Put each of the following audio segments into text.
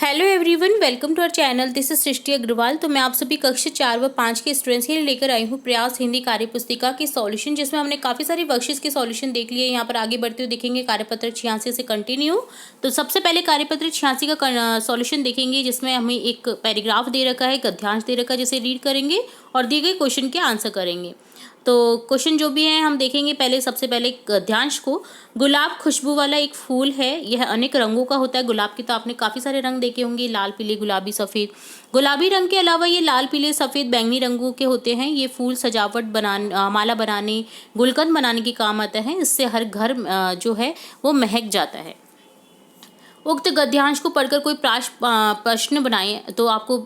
Hello everyone, welcome to our channel. This is Srishti Agarwal. तो मैं आप सभी कक्षा 4 व 5 के स्टूडेंट्स के लिए लेकर आई हूँ प्रयास हिंदी कार्यपुस्तिका की सॉल्यूशन, जिसमें हमने काफ़ी सारी वर्कशीट्स के सॉल्यूशन देख लिए। यहाँ पर आगे बढ़ते हुए देखेंगे कार्यपत्र 86 से कंटिन्यू। तो सबसे पहले कार्यपत्र 86 का सॉल्यूशन देखेंगे, जिसमें हमें एक पैराग्राफ दे रखा है, एक गद्यांश दे रखा है, जिसे रीड करेंगे और दिए गए क्वेश्चन के आंसर करेंगे। तो क्वेश्चन जो भी हैं हम देखेंगे। पहले सबसे पहले गद्यांश को। गुलाब खुशबू वाला एक फूल है, यह अनेक रंगों का होता है। गुलाब के तो आपने काफ़ी सारे रंग देखे होंगे, लाल, पीले, गुलाबी, सफ़ेद। गुलाबी रंग के अलावा ये लाल, पीले, सफ़ेद, बैंगनी रंगों के होते हैं। ये फूल सजावट माला बनाने, गुलकंद बनाने के काम आता है। इससे हर घर जो है वो महक जाता है। उक्त गद्यांश को पढ़कर कोई प्रश्न बनाएं। तो आपको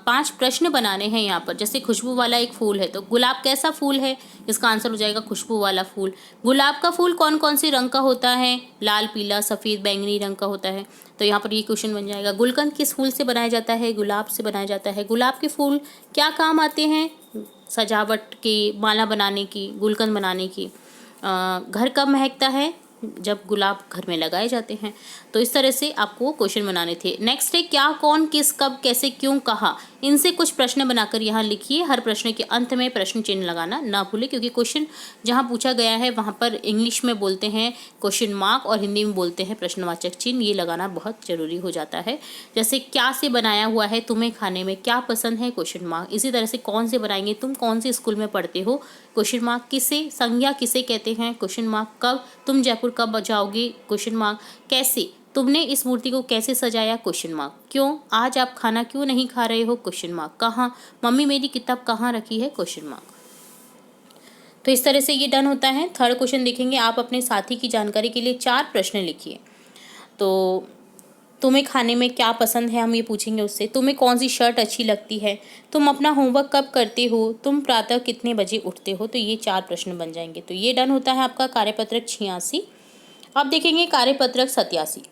5 प्रश्न बनाने हैं यहाँ पर। जैसे खुशबू वाला एक फूल है, तो गुलाब कैसा फूल है? इसका आंसर हो जाएगा खुशबू वाला फूल। गुलाब का फूल कौन कौन से रंग का होता है? लाल, पीला, सफ़ेद, बैंगनी रंग का होता है। तो यहाँ पर ये क्वेश्चन बन जाएगा। गुलकंद किस फूल से बनाया जाता है? गुलाब से बनाया जाता है। गुलाब के फूल क्या काम आते हैं? सजावट की, माला बनाने की, गुलकंद बनाने की। घर कब महकता है? जब गुलाब घर में लगाए जाते हैं। तो इस तरह से आपको क्वेश्चन बनाने थे। नेक्स्ट है क्या, कौन, किस, कब, कैसे, क्यों, कहा। इनसे कुछ प्रश्न बनाकर यहाँ लिखिए। हर प्रश्न के अंत में प्रश्न चिन्ह लगाना ना भूलें, क्योंकि क्वेश्चन जहाँ पूछा गया है वहाँ पर इंग्लिश में बोलते हैं क्वेश्चन मार्क और हिंदी में बोलते हैं प्रश्नवाचक चिन्ह। ये लगाना बहुत जरूरी हो जाता है। जैसे क्या से बनाया हुआ है? तुम्हें खाने में क्या पसंद है? Question mark. इसी तरह से कौन से बनाएंगे? तुम कौन से स्कूल में पढ़ते हो? Question mark. किसे, संज्ञा किसे कहते हैं? Question mark. कब, तुम जयपुर कब जाओगे? Question mark. कैसे, तुमने इस मूर्ति को कैसे सजाया? Question mark. क्यों, आज आप खाना क्यों नहीं खा रहे हो? Question mark. कहाँ, मम्मी मेरी किताब कहाँ रखी है? Question mark. तो इस तरह से ये डन होता है। थर्ड क्वेश्चन देखेंगे। आप अपने साथी की जानकारी के लिए 4 प्रश्न लिखिए। तो तुम्हें खाने में क्या पसंद है, हम ये पूछेंगे उससे। तुम्हें कौन सी शर्ट अच्छी लगती है? तुम अपना होमवर्क कब करते हो? तुम प्रातः कितने बजे उठते हो? तो ये 4 प्रश्न बन जाएंगे। तो ये डन होता है आपका कार्यपत्रक 86। अब देखेंगे कार्यपत्रक 87,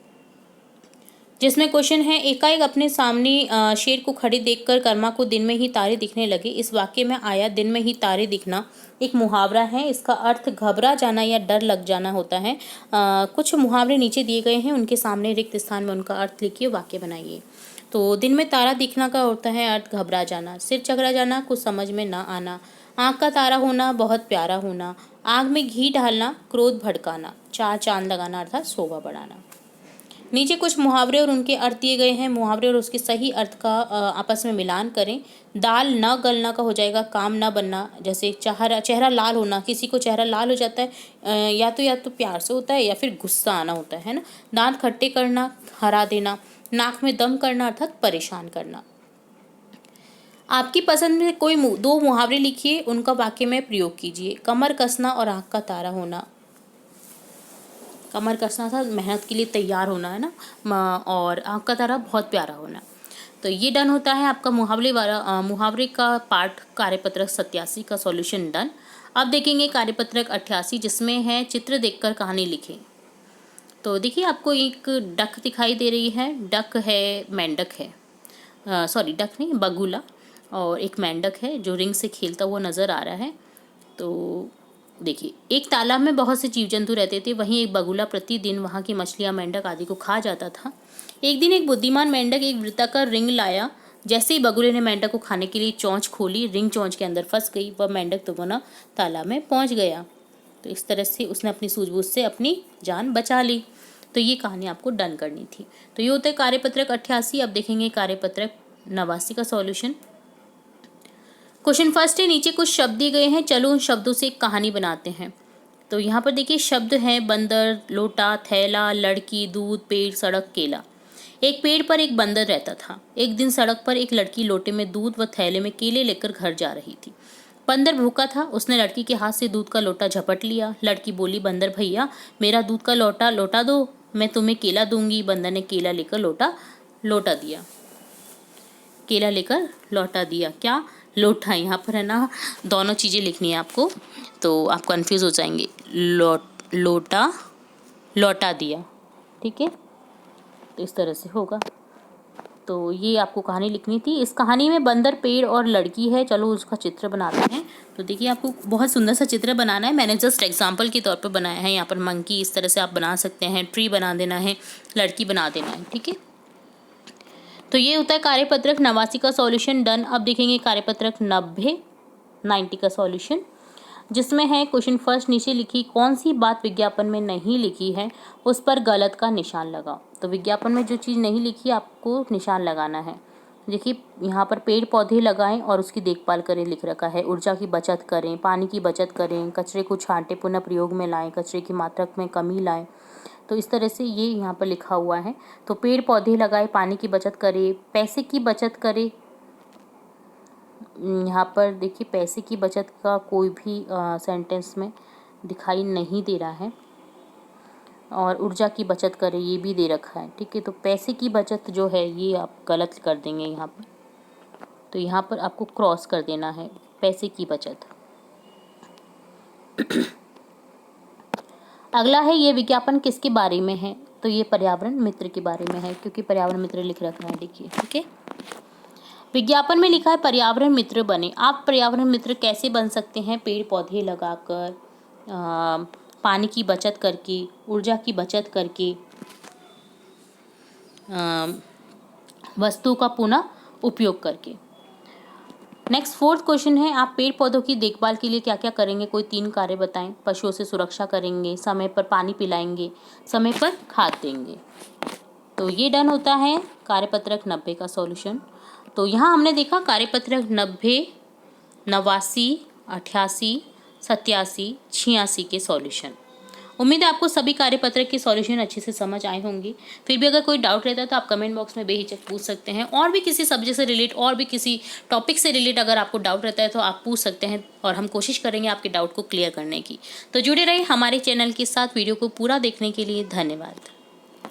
जिसमें क्वेश्चन है एकाएक अपने सामने शेर को खड़े देखकर कर्मा को दिन में ही तारे दिखने लगे। इस वाक्य में आया दिन में ही तारे दिखना एक मुहावरा है। इसका अर्थ घबरा जाना या डर लग जाना होता है। कुछ मुहावरे नीचे दिए गए हैं, उनके सामने रिक्त स्थान में उनका अर्थ लिखिए, वाक्य बनाइए। तो दिन में तारा दिखना का होता है अर्थ घबरा जाना, सिर चकरा जाना, कुछ समझ में ना आना, आँख का तारा होना, बहुत प्यारा होना, आग में घी डालना, क्रोध भड़काना, 4 चांद लगाना अर्थात शोभा बढ़ाना। नीचे कुछ मुहावरे और उनके अर्थ दिए गए हैं। मुहावरे और उसके सही अर्थ का आपस में मिलान करें। दाल न गलना का हो जाएगा काम न बनना। जैसे चेहरा लाल होना, किसी को चेहरा लाल हो जाता है या तो प्यार से होता है या फिर गुस्सा आना होता है ना। दांत खट्टे करना, हरा देना। नाक में दम करना अर्थात परेशान करना। आपकी पसंद में कोई 2 मुहावरे लिखिए, उनका वाक्य में प्रयोग कीजिए। कमर कसना और आँख का तारा होना। कमर कसना था मेहनत के लिए तैयार होना है ना, और आँख का तारा बहुत प्यारा होना। तो ये डन होता है आपका मुहावरे का पार्ट कार्यपत्रक 87 का सॉल्यूशन डन। अब देखेंगे कार्यपत्रक 88, जिसमें है चित्र देखकर कहानी लिखें। तो देखिए आपको एक डक दिखाई दे रही है। डक है, मेंढक है, सॉरी डक नहीं, बगुला, और एक मेंढक है जो रिंग से खेलता हुआ नज़र आ रहा है। तो देखिए एक तालाब में बहुत से जीव जंतु रहते थे। वहीं एक बगुला प्रतिदिन वहाँ की मछलियाँ, मेंढक आदि को खा जाता था। एक दिन एक बुद्धिमान मेंढक एक वृत्ताकार रिंग लाया। जैसे ही बगुले ने मेंढक को खाने के लिए चोंच खोली, रिंग चोंच के अंदर फंस गई। वह मेंढक तो बना तालाब में पहुँच गया। तो इस तरह से उसने अपनी सूझबूझ से अपनी जान बचा ली। तो ये कहानी आपको डन करनी थी। तो ये होता है कार्यपत्रक 88। अब देखेंगे कार्यपत्रक 89 का सॉल्यूशन। क्वेश्चन फर्स्ट है, नीचे कुछ शब्द दिए गए हैं, चलो उन शब्दों से एक कहानी बनाते हैं। तो यहाँ पर देखिए शब्द हैं बंदर, लोटा, थैला, लड़की, दूध, पेड़, सड़क, केला। एक पेड़ पर एक बंदर रहता था। एक दिन सड़क पर एक लड़की लोटे में दूध व थैले में केले लेकर घर जा रही थी। बंदर भूखा था, उसने लड़की के हाथ से दूध का लोटा झपट लिया। लड़की बोली, बंदर भैया मेरा दूध का लोटा लौटा दो, मैं तुम्हें केला दूंगी। बंदर ने केला लेकर लौटा दिया। केला लेकर लौटा दिया, क्या लोटा, यहाँ पर है ना दोनों चीज़ें लिखनी है आपको, तो आप कंफ्यूज हो जाएंगे। लोटा लौटा दिया, ठीक है। तो इस तरह से होगा। तो ये आपको कहानी लिखनी थी। इस कहानी में बंदर, पेड़ और लड़की है। चलो उसका चित्र बनाते हैं। तो देखिए आपको बहुत सुंदर सा चित्र बनाना है। मैंने जस्ट एग्जाम्पल के तौर पर बनाया है। यहाँ पर मंकी इस तरह से आप बना सकते हैं, ट्री बना देना है, लड़की बना देना है, ठीक है। तो ये होता है कार्यपत्रक 89 का सॉल्यूशन डन। अब देखेंगे कार्यपत्रक 90 का सॉल्यूशन, जिसमें है क्वेश्चन फर्स्ट, नीचे लिखी कौन सी बात विज्ञापन में नहीं लिखी है उस पर गलत का निशान लगाओ। तो विज्ञापन में जो चीज़ नहीं लिखी आपको निशान लगाना है। देखिए यहाँ पर पेड़ पौधे लगाएं और उसकी देखभाल करें लिख रखा है, ऊर्जा की बचत करें, पानी की बचत करें, कचरे को छांटे पुनः प्रयोग में लाएं, कचरे की मात्रा में कमी लाएं। तो इस तरह से ये यहाँ पर लिखा हुआ है। तो पेड़ पौधे लगाएं, पानी की बचत करें, पैसे की बचत करें। यहाँ पर देखिए पैसे की बचत का कोई भी सेंटेंस में दिखाई नहीं दे रहा है, और ऊर्जा की बचत करें ये भी दे रखा है। ठीक है, तो पैसे की बचत जो है ये आप गलत कर देंगे यहाँ पर, तो यहाँ पर आपको क्रॉस कर देना है पैसे की बचत। अगला है ये विज्ञापन किसके बारे में है, तो ये पर्यावरण मित्र के बारे में है, क्योंकि पर्यावरण मित्र लिख रखा है। देखिए ठीक है, विज्ञापन में लिखा है पर्यावरण मित्र बने। आप पर्यावरण मित्र कैसे बन सकते हैं? पेड़ पौधे लगाकर, पानी की बचत करके, ऊर्जा की बचत करके, वस्तु का पुनः उपयोग करके। नेक्स्ट फोर्थ क्वेश्चन है, आप पेड़ पौधों की देखभाल के लिए क्या क्या करेंगे? कोई 3 कार्य बताएं। पशुओं से सुरक्षा करेंगे, समय पर पानी पिलाएंगे, समय पर खाद देंगे। तो ये डन होता है कार्यपत्रक 90 का सॉल्यूशन। तो यहाँ हमने देखा कार्यपत्रक 90, 89, 88, 87, 86 के सॉल्यूशन। उम्मीद है आपको सभी कार्यपत्रक के सॉल्यूशन अच्छे से समझ आए होंगे। फिर भी अगर कोई डाउट रहता है तो आप कमेंट बॉक्स में बेहिचक पूछ सकते हैं, और भी किसी सब्जेक्ट से रिलेट और भी किसी टॉपिक से रिलेट अगर आपको डाउट रहता है तो आप पूछ सकते हैं, और हम कोशिश करेंगे आपके डाउट को क्लियर करने की। तो जुड़े रहिए हमारे चैनल के साथ। वीडियो को पूरा देखने के लिए धन्यवाद।